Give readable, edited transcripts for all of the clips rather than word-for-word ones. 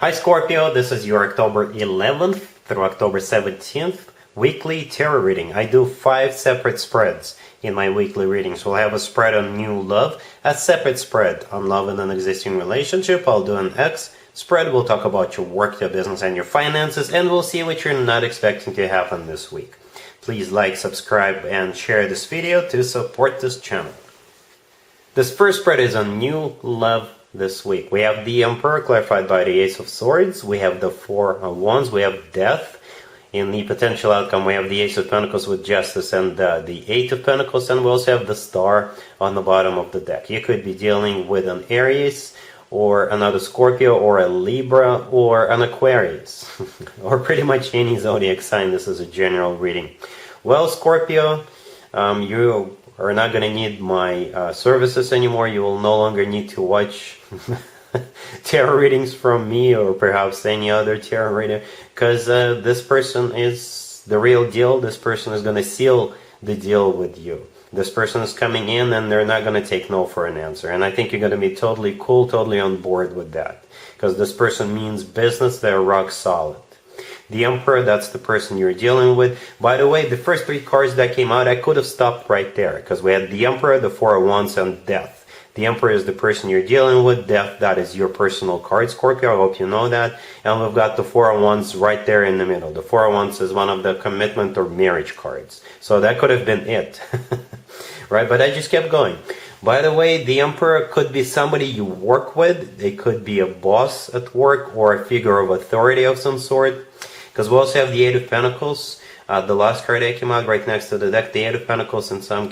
Hi Scorpio, this is your October 11th through October 17th weekly tarot reading. I do 5 separate spreads in my weekly readings. We'll have a spread on new love, a separate spread on love in an existing relationship. I'll do an X spread. We'll talk about your work, your business, and your finances, and we'll see what you're not expecting to happen this week. Please like, subscribe, and share this video to support this channel. This first spread is on new love this week. We have the Emperor clarified by the Ace of Swords. We have the Four of Wands. We have Death. In the potential outcome, we have the Ace of Pentacles with Justice and the Eight of Pentacles. And we also have the Star on the bottom of the deck. You could be dealing with an Aries or another Scorpio or a Libra or an Aquarius. Or pretty much any zodiac sign. This is a general reading. Well, Scorpio, you are not going to need my services anymore. You will no longer need to watch tarot readings from me or perhaps any other tarot reader, because this person is the real deal. This person is going to seal the deal with you. This person is coming in and they're not going to take no for an answer. And I think you're going to be totally cool, totally on board with that, because this person means business. They're rock solid. The Emperor, that's the person you're dealing with. By the way, the first 3 cards that came out, I could have stopped right there, because we had the Emperor, the Four of Wands, and Death. The Emperor is the person you're dealing with. Death, that is your personal card, Scorpio. I hope you know that. And we've got the Four of Wands right there in the middle. The Four of Wands is one of the commitment or marriage cards. So that could have been it. Right? But I just kept going. By the way, the Emperor could be somebody you work with. They could be a boss at work or a figure of authority of some sort. Because we also have the Eight of Pentacles. The last card that came out right next to the deck, the Eight of Pentacles,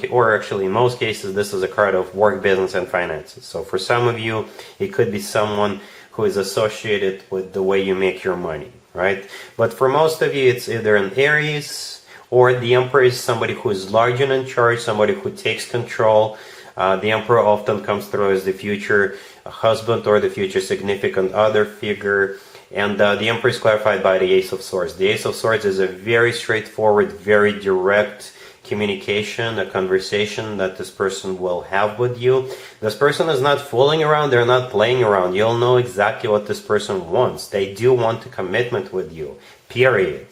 or actually in most cases, this is a card of work, business, and finances. So for some of you, it could be someone who is associated with the way you make your money, right? But for most of you, it's either an Aries, or the Emperor is somebody who is large and in charge, somebody who takes control. The Emperor often comes through as the future husband or the future significant other figure. And the Emperor is clarified by the Ace of Swords. The Ace of Swords is a very straightforward, very direct communication, a conversation that this person will have with you. This person is not fooling around, they're not playing around. You'll know exactly what this person wants. They do want a commitment with you, period.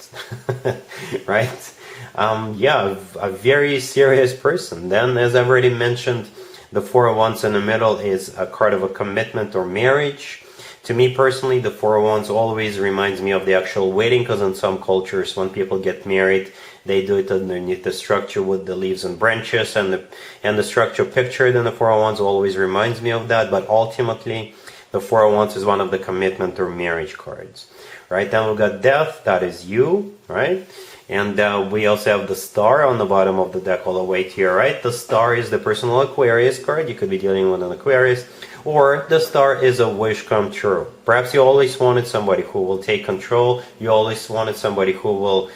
Right? Yeah, a very serious person. Then, as I've already mentioned, the Four of Wands in the middle is a card of a commitment or marriage. To me personally, the Four of Wands always reminds me of the actual wedding, because in some cultures, when people get married, they do it underneath the structure with the leaves and branches, and the structure pictured in the Four of Wands always reminds me of that. But ultimately, the Four of Wands is one of the commitment or marriage cards, right? Then we've got Death, that is you, right? And we also have the Star on the bottom of the deck all the way to your right. The Star is the personal Aquarius card. You could be dealing with an Aquarius. Or the Star is a wish come true. Perhaps you always wanted somebody who will take control. You always wanted somebody who will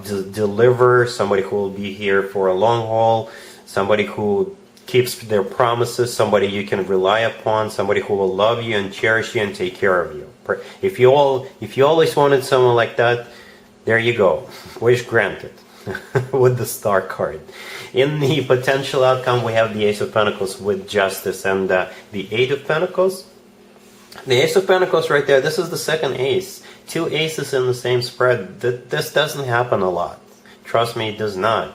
deliver, somebody who will be here for a long haul, somebody who keeps their promises, somebody you can rely upon, somebody who will love you and cherish you and take care of you. If you always wanted someone like that, there you go. Wish granted. With the Star card. In the potential outcome, we have the Ace of Pentacles with Justice and the Eight of Pentacles. The Ace of Pentacles right there, this is the second ace. 2 aces in the same spread. This doesn't happen a lot. Trust me, it does not.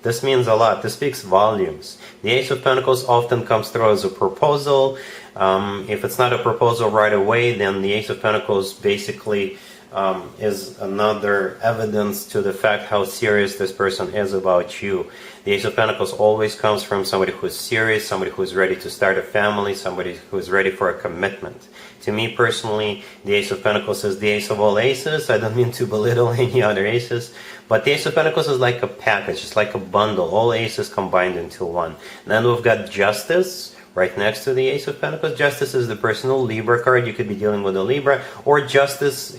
This means a lot. This speaks volumes. The Ace of Pentacles often comes through as a proposal. If it's not a proposal right away, then the Ace of Pentacles basically is another evidence to the fact how serious this person is about you. The Ace of Pentacles always comes from somebody who is serious, somebody who is ready to start a family, somebody who is ready for a commitment. To me personally, the Ace of Pentacles is the ace of all aces. I don't mean to belittle any other aces, but the Ace of Pentacles is like a package, it's like a bundle, all aces combined into one. Then we've got Justice right next to the Ace of Pentacles. Justice is the personal Libra card. You could be dealing with a Libra, or Justice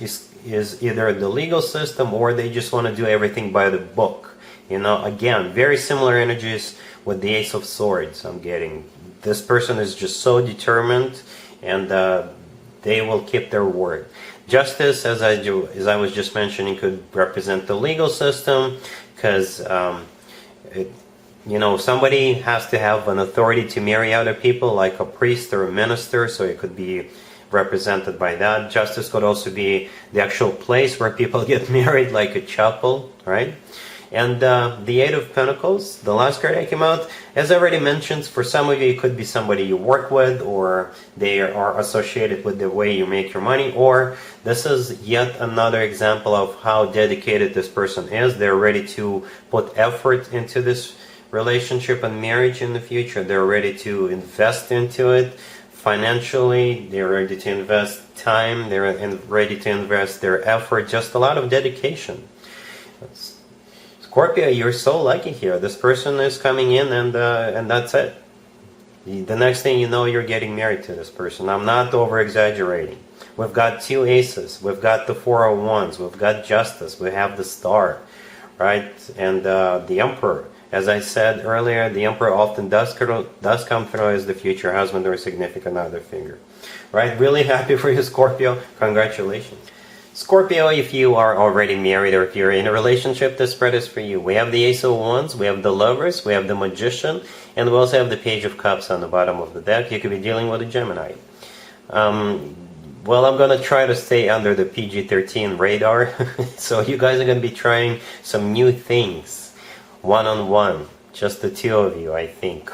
is either the legal system, or they just want to do everything by the book. You know, again, very similar energies with the Ace of Swords I'm getting. This person is just so determined, and they will keep their word. Justice, as I was just mentioning, could represent the legal system, because you know, somebody has to have an authority to marry other people, like a priest or a minister. So it could be represented by that. Justice could also be the actual place where people get married, like a chapel, right? And the Eight of Pentacles, the last card that came out, as I already mentioned, for some of you, it could be somebody you work with, or they are associated with the way you make your money, or this is yet another example of how dedicated this person is. They're ready to put effort into this relationship and marriage in the future. They're ready to invest into it financially. They're ready to invest time. They're ready to invest their effort. Just a lot of dedication. Scorpio, you're so lucky here. This person is coming in, and that's it. The next thing you know, you're getting married to this person. I'm not over-exaggerating. We've got two aces. We've got the Four of Wands. We've got Justice. We have the Star, right? And the Emperor. As I said earlier, the Emperor often does come through as the future husband or significant other figure, right? Really happy for you, Scorpio. Congratulations. Scorpio, if you are already married or if you're in a relationship, this spread is for you. We have the Ace of Wands, we have the Lovers, we have the Magician, and we also have the Page of Cups on the bottom of the deck. You could be dealing with a Gemini. Well, I'm going to try to stay under the PG-13 radar. So you guys are going to be trying some new things, one-on-one, just the two of you, I think.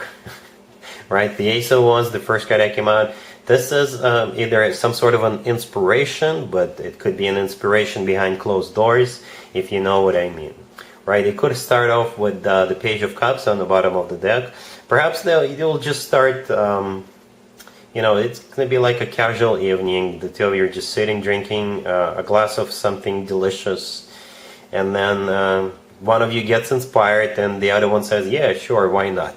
Right? The Ace of Wands, the first card that came out. This is either some sort of an inspiration, but it could be an inspiration behind closed doors, if you know what I mean. Right? It could start off with the Page of Cups on the bottom of the deck. Perhaps you'll just start, you know, it's going to be like a casual evening. The two of you are just sitting, drinking a glass of something delicious. And then one of you gets inspired, and the other one says, yeah, sure, why not?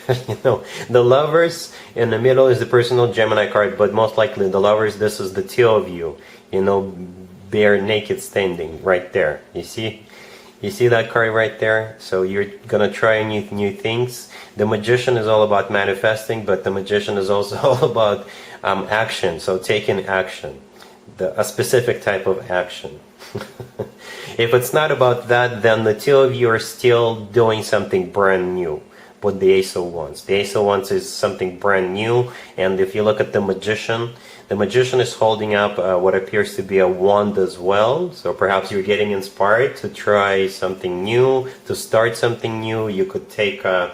You know, the Lovers in the middle is the personal Gemini card, but most likely the Lovers, this is the two of you, you know, bare naked standing right there. You see that card right there? So you're gonna try new things. The Magician is all about manifesting, but the Magician is also all about action. So taking action, a specific type of action. If it's not about that, then the two of you are still doing something brand new. With the Ace of Wands. The Ace of Wands is something brand new, and if you look at the Magician is holding up what appears to be a wand as well, so perhaps you're getting inspired to try something new, to start something new. You could take a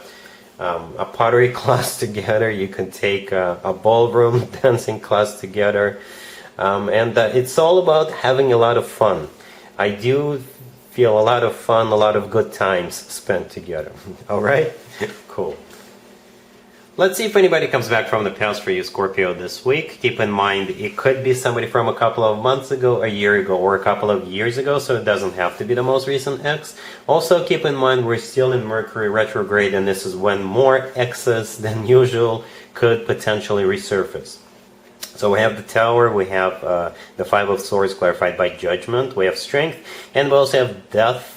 pottery class together, you could take a ballroom dancing class together, and it's all about having a lot of fun. I do feel a lot of fun, a lot of good times spent together. All right? Cool. Let's see if anybody comes back from the past for you, Scorpio, this week. Keep in mind, it could be somebody from a couple of months ago, a year ago, or a couple of years ago, so it doesn't have to be the most recent ex. Also, keep in mind, we're still in Mercury retrograde, and this is when more exes than usual could potentially resurface. So we have the Tower, we have the Five of Swords clarified by Judgment, we have Strength, and we also have Death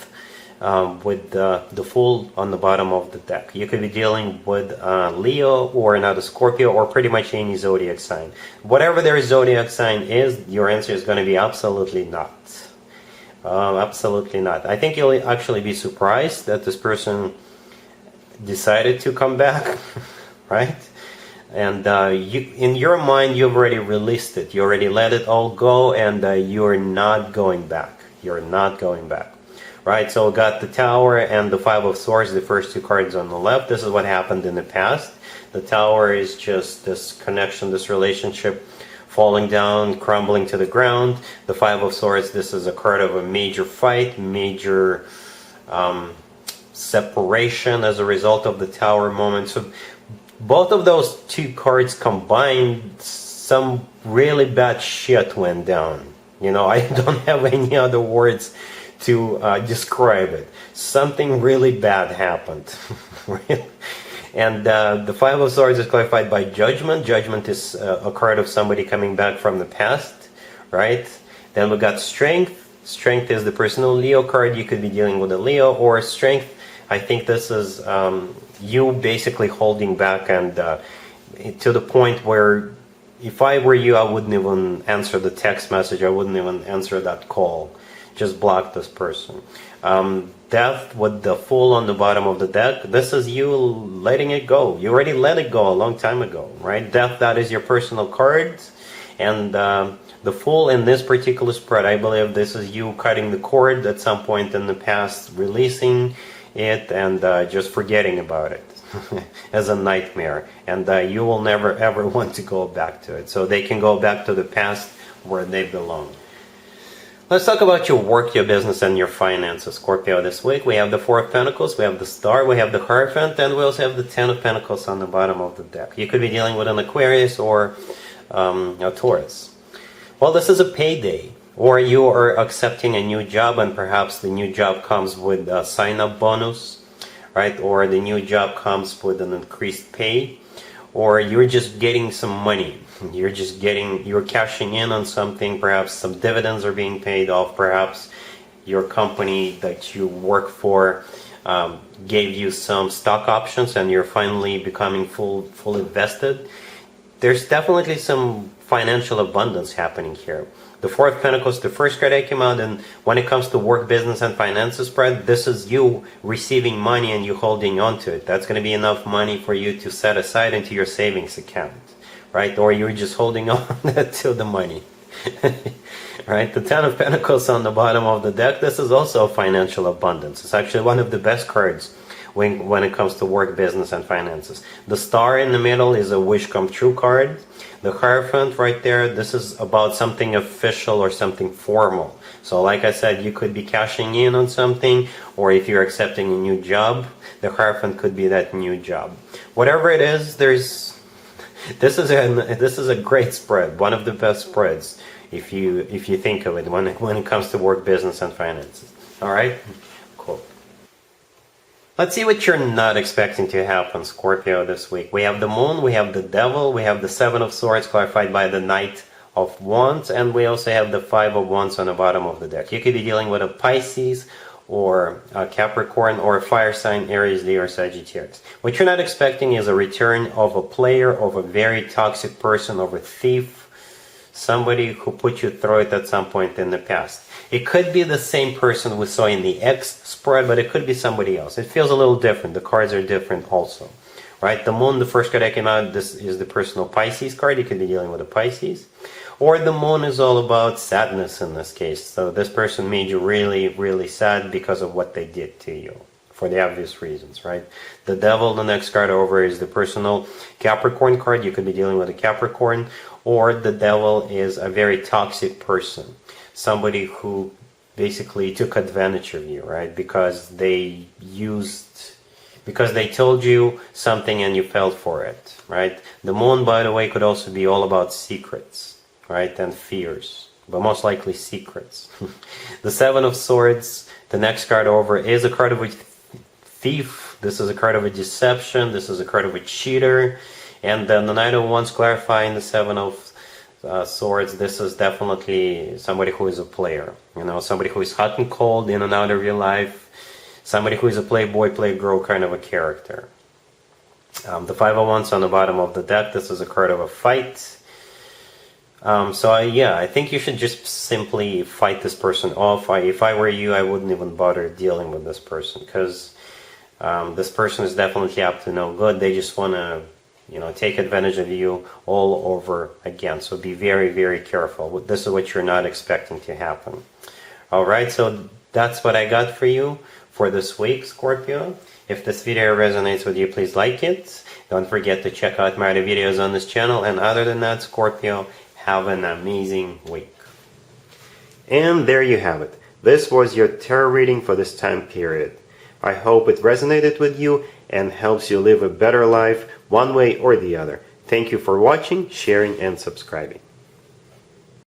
with the Fool on the bottom of the deck. You could be dealing with Leo or another Scorpio or pretty much any zodiac sign. Whatever their zodiac sign is, your answer is going to be absolutely not. Absolutely not. I think you'll actually be surprised that this person decided to come back, right? And in your mind, you've already released it. You already let it all go, and you're not going back. You're not going back. Right? So we got the Tower and the Five of Swords, the first two cards on the left. This is what happened in the past. The Tower is just this connection, this relationship falling down, crumbling to the ground. The Five of Swords, this is a card of a major fight, major separation as a result of the Tower moment. So both of those two cards combined, some really bad shit went down. You know, I don't have any other words to describe it. Something really bad happened. And the Five of Swords is clarified by Judgment. Judgment is a card of somebody coming back from the past, right? Then we got Strength. Strength is the personal Leo card. You could be dealing with a Leo, or Strength, I think this is you basically holding back, and to the point where if I were you, I wouldn't even answer the text message. I wouldn't even answer that call. Just block this person. Death with the Fool on the bottom of the deck. This is you letting it go. You already let it go a long time ago, right? Death, that is your personal card. And the Fool in this particular spread, I believe this is you cutting the cord at some point in the past, releasing it and just forgetting about it as a nightmare. And you will never ever want to go back to it. So they can go back to the past where they belong. Let's talk about your work, your business, and your finances, Scorpio, this week. We have the Four of Pentacles, we have the Star, we have the Hierophant, and we also have the Ten of Pentacles on the bottom of the deck. You could be dealing with an Aquarius or a Taurus. Well, this is a payday, or you are accepting a new job, and perhaps the new job comes with a sign-up bonus, right? Or the new job comes with an increased pay, or you're just getting some money. You're cashing in on something, perhaps some dividends are being paid off, perhaps your company that you work for gave you some stock options and you're finally becoming fully vested. There's definitely some financial abundance happening here. The Four of Pentacles, the first card that came out, and when it comes to work, business, and finances spread, this is you receiving money and you holding on to it. That's going to be enough money for you to set aside into your savings account. Right? Or you're just holding on to the money. Right? The Ten of Pentacles on the bottom of the deck, this is also financial abundance. It's actually one of the best cards when it comes to work, business, and finances. The Star in the middle is a wish come true card. The Hierophant right there, this is about something official or something formal. So like I said, you could be cashing in on something, or if you're accepting a new job, the Hierophant could be that new job. Whatever it is, this is a great spread, one of the best spreads if you think of it when it comes to work, business, and finances. All right, cool. Let's see what you're not expecting to happen, Scorpio, this week. We have the Moon, we have the Devil, we have the Seven of Swords clarified by the Knight of Wands, and we also have the Five of Wands on the bottom of the deck. You could be dealing with a Pisces or a Capricorn or a fire sign, Aries, Leo, or Sagittarius. What you're not expecting is a return of a player, of a very toxic person, of a thief, somebody who put you through it at some point in the past. It could be the same person we saw in the X spread, but it could be somebody else. It feels a little different. The cards are different also. Right? The Moon, the first card that came out, this is the personal Pisces card. You could be dealing with a Pisces. Or the Moon is all about sadness in this case. So this person made you really, really sad because of what they did to you, for the obvious reasons, right? The Devil, the next card over, is the personal Capricorn card. You could be dealing with a Capricorn. Or the Devil is a very toxic person. Somebody who basically took advantage of you, right? Because they told you something and you fell for it, right? The Moon, by the way, could also be all about secrets. Right, and fears, but most likely secrets. The Seven of Swords, the next card over, is a card of a thief. This is a card of a deception. This is a card of a cheater. And then the Knight of Wands clarifying the Seven of Swords. This is definitely somebody who is a player. You know, somebody who is hot and cold, in and out of your life. Somebody who is a playboy, playgirl kind of a character. The Five of Wands on the bottom of the deck. This is a card of a fight. I think you should just simply fight this person off. If I were you, I wouldn't even bother dealing with this person, because this person is definitely up to no good. They just want to, take advantage of you all over again. So be very, very careful. This is what you're not expecting to happen. All right, so that's what I got for you for this week, Scorpio. If this video resonates with you, please like it. Don't forget to check out my other videos on this channel. And other than that, Scorpio, have an amazing week. And there you have it. This was your tarot reading for this time period. I hope it resonated with you and helps you live a better life one way or the other. Thank you for watching, sharing, and subscribing.